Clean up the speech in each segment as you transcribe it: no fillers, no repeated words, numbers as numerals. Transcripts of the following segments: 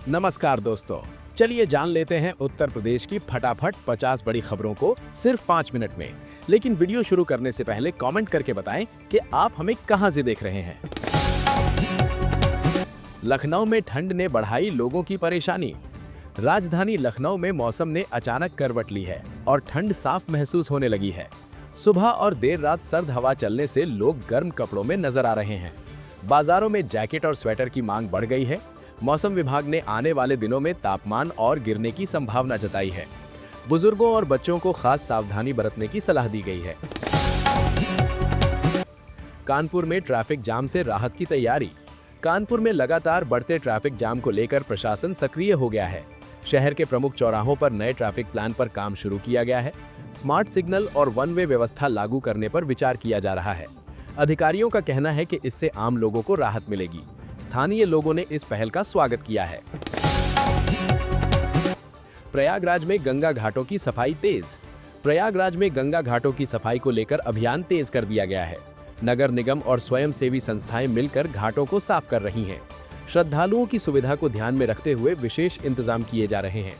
नमस्कार दोस्तों, चलिए जान लेते हैं उत्तर प्रदेश की फटाफट 50 बड़ी खबरों को सिर्फ 5 मिनट में। लेकिन वीडियो शुरू करने से पहले कमेंट करके बताएं कि आप हमें कहां से देख रहे हैं। लखनऊ में ठंड ने बढ़ाई लोगों की परेशानी। राजधानी लखनऊ में मौसम ने अचानक करवट ली है और ठंड साफ महसूस होने लगी है। सुबह और देर रात सर्द हवा चलने से लोग गर्म कपड़ों में नजर आ रहे हैं। बाजारों में जैकेट और स्वेटर की मांग बढ़ गई है। मौसम विभाग ने आने वाले दिनों में तापमान और गिरने की संभावना जताई है। बुजुर्गों और बच्चों को खास सावधानी बरतने की सलाह दी गई है। कानपुर में ट्रैफिक जाम से राहत की तैयारी। कानपुर में लगातार बढ़ते ट्रैफिक जाम को लेकर प्रशासन सक्रिय हो गया है। शहर के प्रमुख चौराहों पर नए ट्रैफिक प्लान पर काम शुरू किया गया है। स्मार्ट सिग्नल और वन वे व्यवस्था लागू करने पर विचार किया जा रहा है। अधिकारियों का कहना है कि इससे आम लोगों को राहत मिलेगी। स्थानीय लोगों ने इस पहल का स्वागत किया है। प्रयागराज में गंगा घाटों की सफाई तेज। प्रयागराज में गंगा घाटों की सफाई को लेकर अभियान तेज कर दिया गया है। नगर निगम और स्वयंसेवी संस्थाएं मिलकर घाटों को साफ कर रही हैं। श्रद्धालुओं की सुविधा को ध्यान में रखते हुए विशेष इंतजाम किए जा रहे हैं।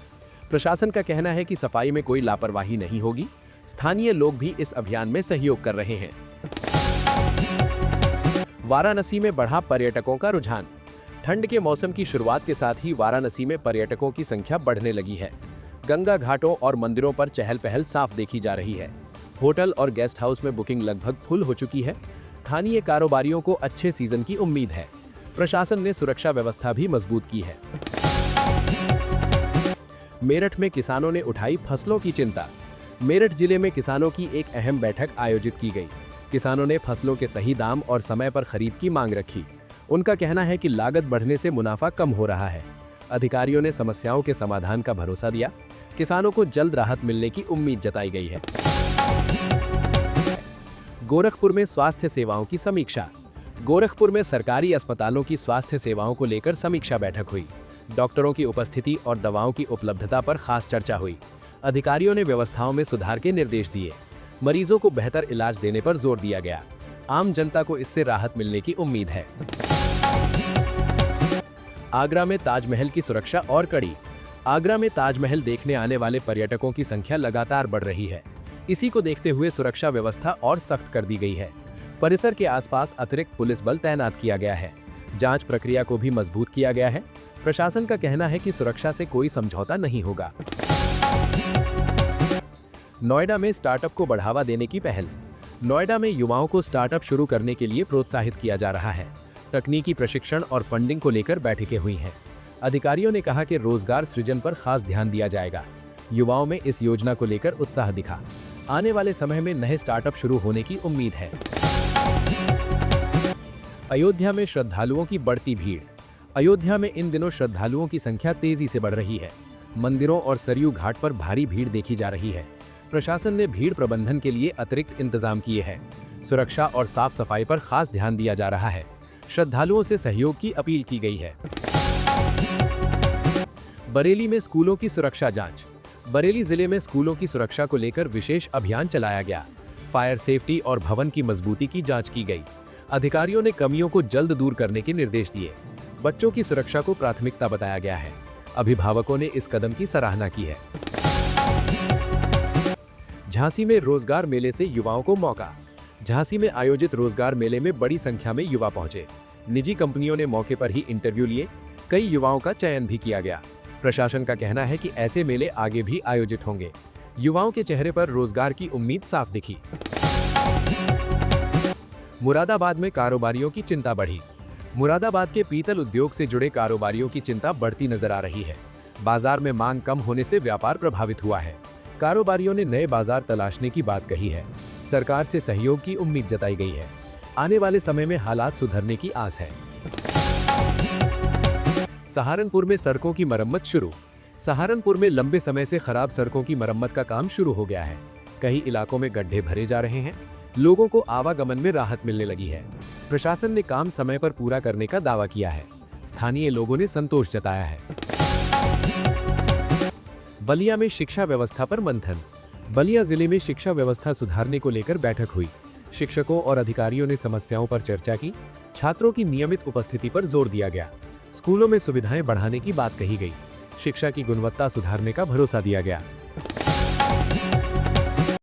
प्रशासन का कहना है कि सफाई में कोई लापरवाही नहीं होगी। स्थानीय लोग भी इस अभियान में सहयोग कर रहे हैं। वाराणसी में बढ़ा पर्यटकों का रुझान। ठंड के मौसम की शुरुआत के साथ ही वाराणसी में पर्यटकों की संख्या बढ़ने लगी है। गंगा घाटों और मंदिरों पर चहल पहल साफ देखी जा रही है। होटल और गेस्ट हाउस में बुकिंग लगभग फुल हो चुकी है। स्थानीय कारोबारियों को अच्छे सीजन की उम्मीद है। प्रशासन ने सुरक्षा व्यवस्था भी मजबूत की है। मेरठ में किसानों ने उठाई फसलों की चिंता। मेरठ जिले में किसानों की एक अहम बैठक आयोजित की गई। किसानों ने फसलों के सही दाम और समय पर खरीद की मांग रखी। उनका कहना है कि लागत बढ़ने से मुनाफा कम हो रहा है। अधिकारियों ने समस्याओं के समाधान का भरोसा दिया। किसानों को जल्द राहत मिलने की उम्मीद जताई गई है। गोरखपुर में स्वास्थ्य सेवाओं की समीक्षा। गोरखपुर में सरकारी अस्पतालों की स्वास्थ्य सेवाओं को लेकर समीक्षा बैठक हुई। डॉक्टरों की उपस्थिति और दवाओं की उपलब्धता पर खास चर्चा हुई। अधिकारियों ने व्यवस्थाओं में सुधार के निर्देश दिए। मरीजों को बेहतर इलाज देने पर जोर दिया गया। आम जनता को इससे राहत मिलने की उम्मीद है। आगरा में ताजमहल की सुरक्षा और कड़ी। आगरा में ताजमहल देखने आने वाले पर्यटकों की संख्या लगातार बढ़ रही है। इसी को देखते हुए सुरक्षा व्यवस्था और सख्त कर दी गई है। परिसर के आसपास अतिरिक्त पुलिस बल तैनात किया गया है। जांच प्रक्रिया को भी मजबूत किया गया है। प्रशासन का कहना है कि सुरक्षा से कोई समझौता नहीं होगा। नोएडा में स्टार्टअप को बढ़ावा देने की पहल। नोएडा में युवाओं को स्टार्टअप शुरू करने के लिए प्रोत्साहित किया जा रहा है। तकनीकी प्रशिक्षण और फंडिंग को लेकर बैठकें हुई हैं। अधिकारियों ने कहा कि रोजगार सृजन पर खास ध्यान दिया जाएगा। युवाओं में इस योजना को लेकर उत्साह दिखा। आने वाले समय में नए स्टार्टअप शुरू होने की उम्मीद है। अयोध्या में श्रद्धालुओं की बढ़ती भीड़। अयोध्या में इन दिनों श्रद्धालुओं की संख्या तेजी से बढ़ रही है। मंदिरों और सरयू घाट पर भारी भीड़ देखी जा रही है। प्रशासन ने भीड़ प्रबंधन के लिए अतिरिक्त इंतजाम किए हैं। सुरक्षा और साफ सफाई पर खास ध्यान दिया जा रहा है। श्रद्धालुओं से सहयोग की अपील की गई है। बरेली में स्कूलों की सुरक्षा जांच। बरेली जिले में स्कूलों की सुरक्षा को लेकर विशेष अभियान चलाया गया। फायर सेफ्टी और भवन की मजबूती की जांच की गई। अधिकारियों ने कमियों को जल्द दूर करने के निर्देश दिए। बच्चों की सुरक्षा को प्राथमिकता बताया गया है। अभिभावकों ने इस कदम की सराहना की है। झांसी में रोजगार मेले से युवाओं को मौका। झांसी में आयोजित रोजगार मेले में बड़ी संख्या में युवा पहुंचे। निजी कंपनियों ने मौके पर ही इंटरव्यू लिए। कई युवाओं का चयन भी किया गया। प्रशासन का कहना है कि ऐसे मेले आगे भी आयोजित होंगे। युवाओं के चेहरे पर रोजगार की उम्मीद साफ दिखी। मुरादाबाद में कारोबारियों की चिंता बढ़ी। मुरादाबाद के पीतल उद्योग से जुड़े कारोबारियों की चिंता बढ़ती नजर आ रही है। बाजार में मांग कम होने से व्यापार प्रभावित हुआ है। कारोबारियों ने नए बाजार तलाशने की बात कही है। सरकार से सहयोग की उम्मीद जताई गई है। आने वाले समय में हालात सुधरने की आस है। सहारनपुर में सड़कों की मरम्मत शुरू। सहारनपुर में लंबे समय से खराब सड़कों की मरम्मत का काम शुरू हो गया है। कई इलाकों में गड्ढे भरे जा रहे हैं। लोगों को आवागमन में राहत मिलने लगी है। प्रशासन ने काम समय पर पूरा करने का दावा किया है। स्थानीय लोगों ने संतोष जताया है। बलिया में शिक्षा व्यवस्था पर मंथन। बलिया जिले में शिक्षा व्यवस्था सुधारने को लेकर बैठक हुई। शिक्षकों और अधिकारियों ने समस्याओं पर चर्चा की। छात्रों की नियमित उपस्थिति पर जोर दिया गया। स्कूलों में सुविधाएं बढ़ाने की बात कही गई। शिक्षा की गुणवत्ता सुधारने का भरोसा दिया गया।